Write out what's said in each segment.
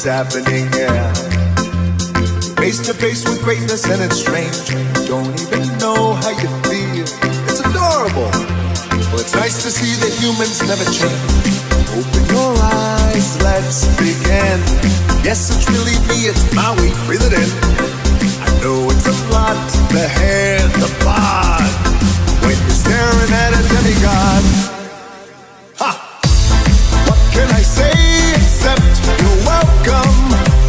what's happening, yeah. Face to face with greatness and it's strange. Don't even know how you feel. It's adorable. Well, it's nice to see that humans never change. Open your eyes, let's begin. Yes, it's really me, it's Maui, breathe it in. I know it's a lot, the hair, the bod. When you're staring at a demigod. Ha! What can I say except you're welcome?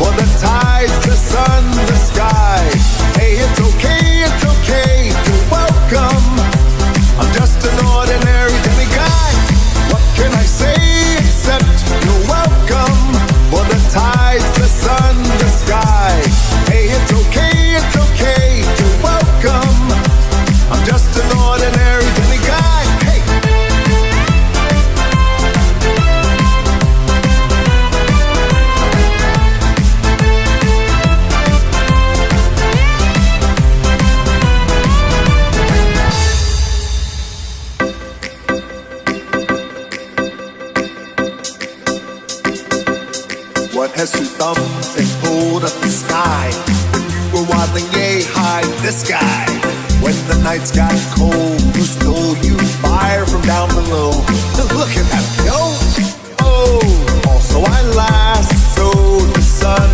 For the tides, the sun, the sky. Hey, it's okay, you're welcome. I'm just an ordinary demigod. What can I say except you're welcome? For the tides, the sun, the sky. Hey, it's okay, you're welcome. I'm just an ordinary demigod. Hey! What has two thumbs and pulled up the sky? When you were waddling yay high, this guy. When the nights got cold, who stole you fire from down below? Look at that, yo! Oh, also I last sowed the sun.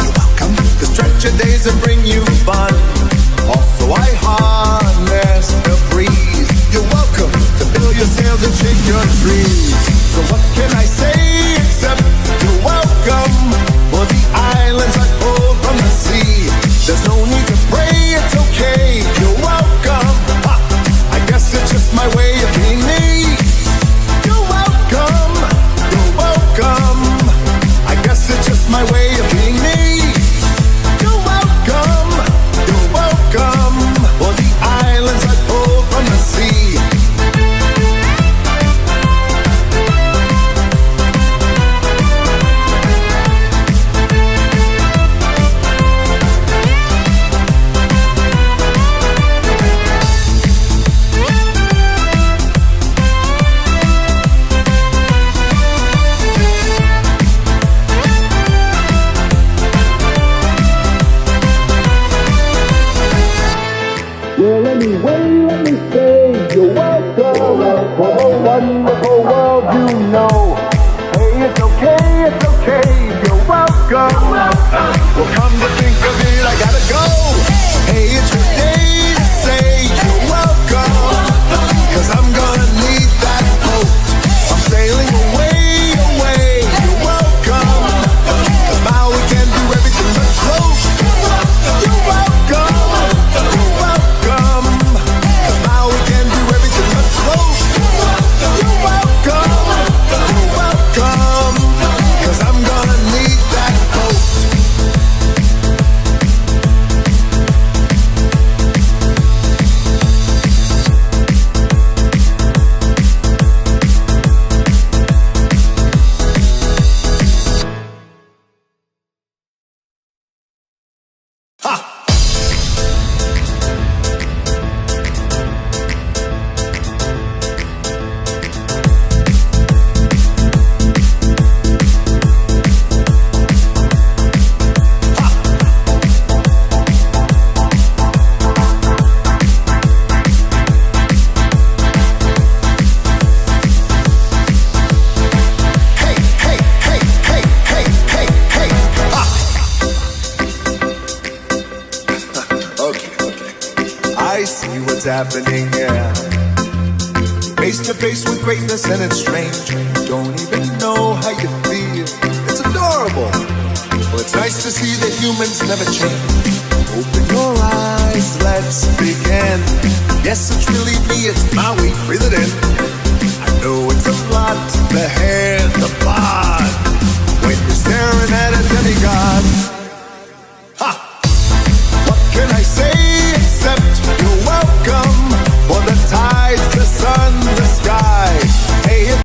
You're welcome to stretch your days and bring you fun. Also I harness the breeze. You're welcome to fill your sails and shake your trees. So what can I say except you're welcome? For the islands I pulled from the sea. There's no need to pray, it's okay. You're welcome. Ha! I guess it's just my way of being me. You're welcome. You're welcome. I guess it's just my way of being me. You're welcome. You're welcome. For the islands I pulled from the sea. Well, anyway, let me say you're welcome for the wonderful world you know. Hey, it's okay, you're welcome. Well, come to think of it, I gotta go. Hey, it's your day to say you're welcome. Cause I'm gonna need that boat. I'm sailing away, you're welcome. Cause now we can do everything but float. You're welcome. Happening, yeah. Face to face with greatness and it's strange. Don't even know how you feel. It's adorable. Well, it's nice to see that humans never change. Open your eyes, let's begin. Yes, it's really me, it's Maui, breathe it in. I know it's a lot, the